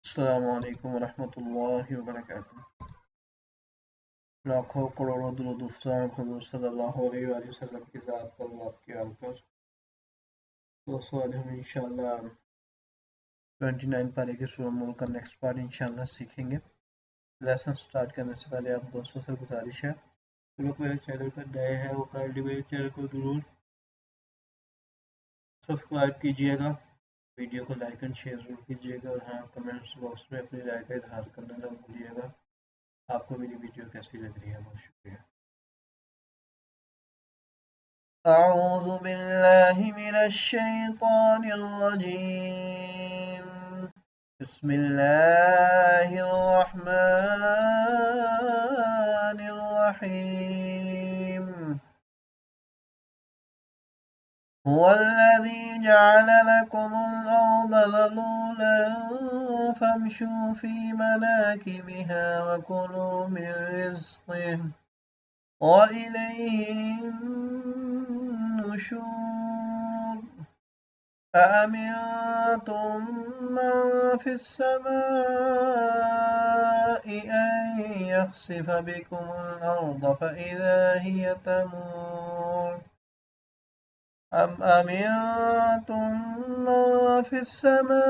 السلام علیکم ورحمۃ اللہ وبرکاتہ۔ لاکھوں کروڑوں درود و سلام حضور صلی اللہ علیہ وآلہ وسلم کی ذات پر و آپ کے آل پر۔ دوستوں آج ہم انشاءاللہ 29 پارے کے سورہ ملک کا نیکسٹ پارٹ انشاءاللہ سیکھیں گے۔ لیسن سٹارٹ کرنے سے پہلے آپ دوستوں سے گزارش ہے جو لوگ میرے چینل پر نئے ہیں وہ کائنڈلی میرے چینل کو ضرور سبسکرائب کیجیے گا، ویڈیو کو لائک اینڈ شیئر ضرور کیجیے گا، اور ہاں کمنٹس باکس میں اپنی رائے کا اظہار کرنا نہ بھولیے گا۔ آپ کو میری ویڈیو کیسی لگ رہی ہے؟ بہت شکریہ۔ أعوذ بالله من الشيطان الرجيم، بسم الله الرحمن الرحيم. هو الذي جعل لكم الأرض ذلولا فامشوا في مناكبها وكلوا من رزقه وإليه النشور. أأمنتم من في السماء أن يخسف بكم الأرض فإذا هي تمور، أم أمنتم من في السماء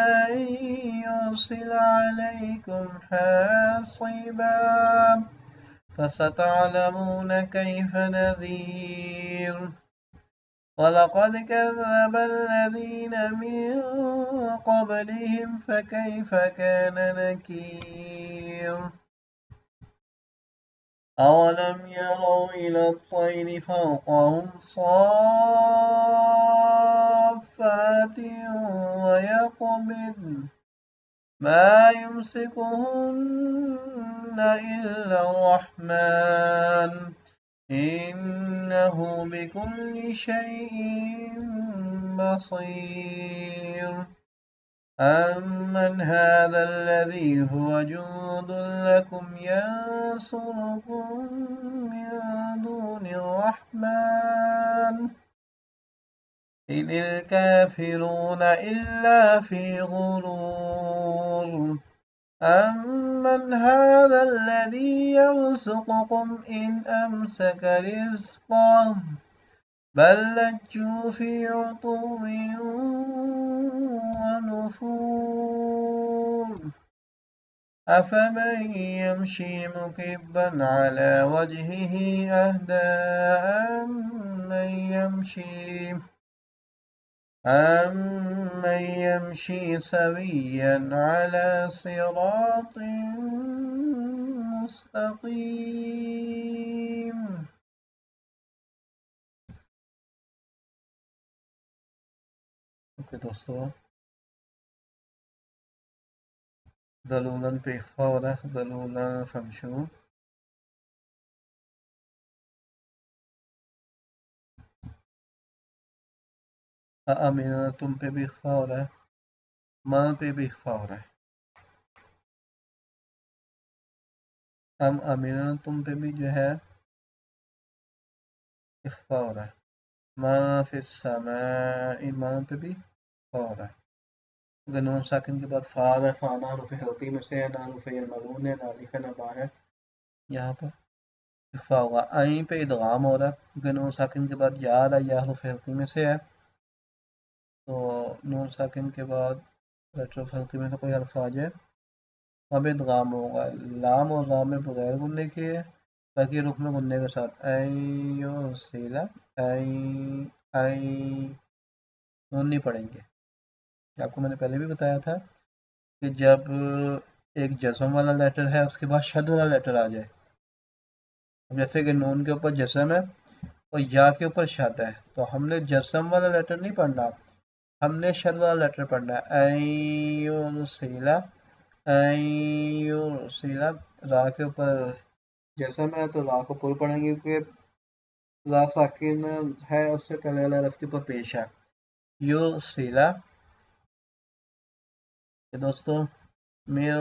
أن يرسل عليكم حاصبا فستعلمون كيف نذير. ولقد كذب الذين من قبلهم فكيف كان نكير. أولم يروا إلى الطير فوقهم صافات ويقبضن ما يمسكهن إلا الرحمن إنه بكل شيء بصير. أمن هذا الذي هو جند لكم ينصركم من دون الرحمن إن الكافرون إلا في غرور. أمن هذا الذي يرزقكم إن أمسك رزقه بل لجوا في عتو ونفور. أفمن يمشي مكبا على وجهه أهدى أمن يمشي سويا على صراط مستقيم. اوکے دوستو، ذلولن پہ اخفا ہو رہا ہے، ذلولن فمشو. تم پہ بھی اخفا ہو رہا ہے، ماں پہ بھی اخفا ہو رہا ہے. تم پہ بھی جو ہے اخفا ہو رہا ہے. ماں فی السماء، ماں پہ بھی اخفا ہو رہا ہے. اگر نون ساکن کے بعد فا ہے، فا نہ حروف حلقی میں سے ہے، نہ حروف یملون ہے، نہ الف ہے نہ با ہے، یہاں پر اخفا ہوگا. آئیں پہ ادغام ہو رہا ہے، اگر نون ساکن کے بعد یا ہے، یا حروف حلقی میں سے ہے تو نون ساکن کے بعد لیٹر آف حلقی میں سے کوئی حرف آ جائے اب ادغام ہوگا. لام اور لام میں بغیر گننے کے ہے، باقی رخ میں گننے کے ساتھ. سیلا نون نہیں پڑھیں گے. آپ کو میں نے پہلے بھی بتایا تھا کہ جب ایک جزم والا لیٹر ہے اس کے بعد شد والا لیٹر آ جائے، جیسے کہ نون کے اوپر جزم ہے اور یا کے اوپر شد ہے، تو ہم نے جزم والا لیٹر نہیں پڑھنا، ہم نے شد والا لیٹر پڑھنا ہے. سیلا را کے اوپر جزم ہے تو را کو پر پڑھیں گے کیونکہ را ساکن ہے، اس سے پہلے والا حرف کے اوپر پیش ہے. یو سیلا. دوستو من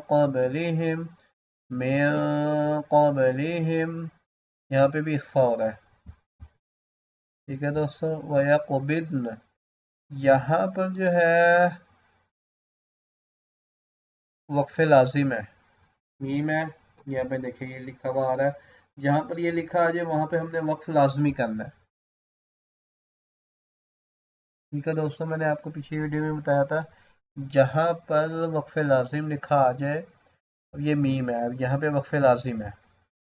قبلہم یہاں پہ بھی اخفا ہو رہا ہے. ٹھیک ہے دوستو. وَيَقْبِضْنَ यहाँ पर जो है वक्फ लाजिम है, मीम है। यहाँ पे देखिए ये लिखा हुआ आ रहा है, जहाँ पर ये लिखा आ जाए वहां पे हमने वक्फ लाजमी करना है। ठीक है दोस्तों, मैंने आपको पिछली वीडियो में बताया था, जहाँ पर वक्फ लाजिम लिखा आ जाए, अब ये मीम है, अब यहाँ पे वक्फ लाजिम है,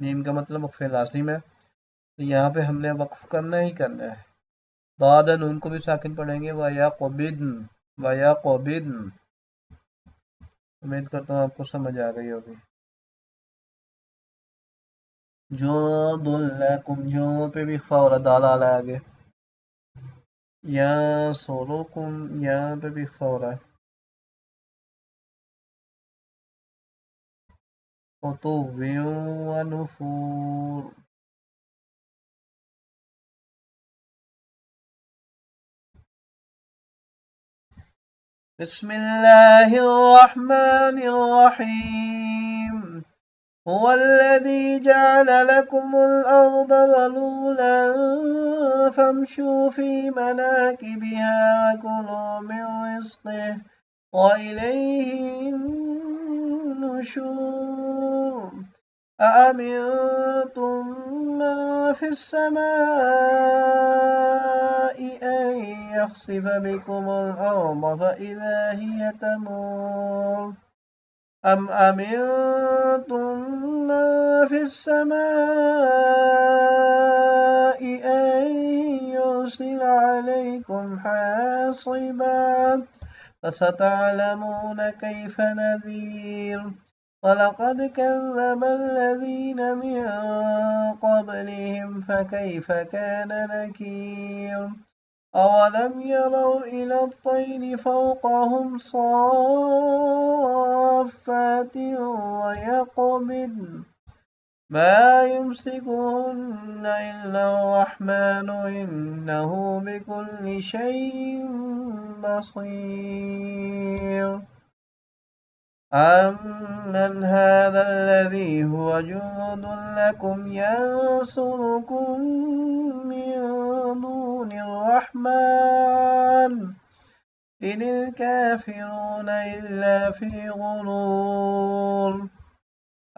मीम का मतलब वक्फ लाजिम है, तो यहाँ पे हमने वक्फ करना ही करना है। बाद नून को भी साकिन पढ़ेंगे, वाया कोबिदन, वाया कोबिदन। उम्मीद करता हूँ आपको समझ आ गई होगी। जो दुल्लकुम, जो पे भी इख्फा हो रहा, दाल आ रहा है आगे। या सोलोकुम, यहाँ पे भी इख्फा हो रहा है। उतुव्विन व नुफूर। बिस्मिल्लाहिर्रहमानिर्रहीम। هو الذي جعل لكم الأرض ذلولا فامشوا في مناكبها وكلوا من رزقه وإليه النشور. أأمنتم من في السماء أن يخسف بكم الأرض فإذا هي تمور أم أمنتم من في السماء أن يرسل عليكم حاصبا فستعلمون كيف نذير. ولقد كذب الذين من قبلهم فكيف كان نكير. أولم يروا إلى الطير فوقهم صافات ويقبضن ما يمسكهن إلا الرحمن إنه بكل شيء بصير. أمن هذا الذي هو جند لكم ينصركم من دون الرحمن إن الكافرون إلا في غرور.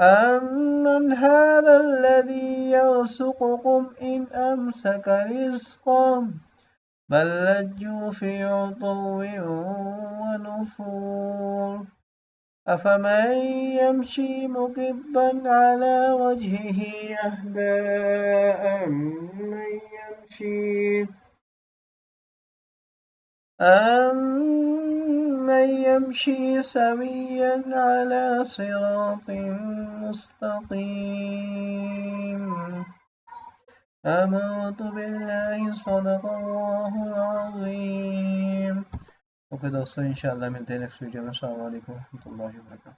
أمن هذا الذي يرزقكم إن أمسك رزقه بل لجوا في عتو ونفور. أفمن يمشي مكبا على وجهه أهدى أمن يمشي سويا على صراط مستقيم. آمنت بالله صدق الله العظيم. ओके दोस्तों, इंशाल्लाह मिलते हैं नेक्स्ट वीडियो में। अस्सलाम वालेकुम रहमतुल्लाहि व बरकातहू।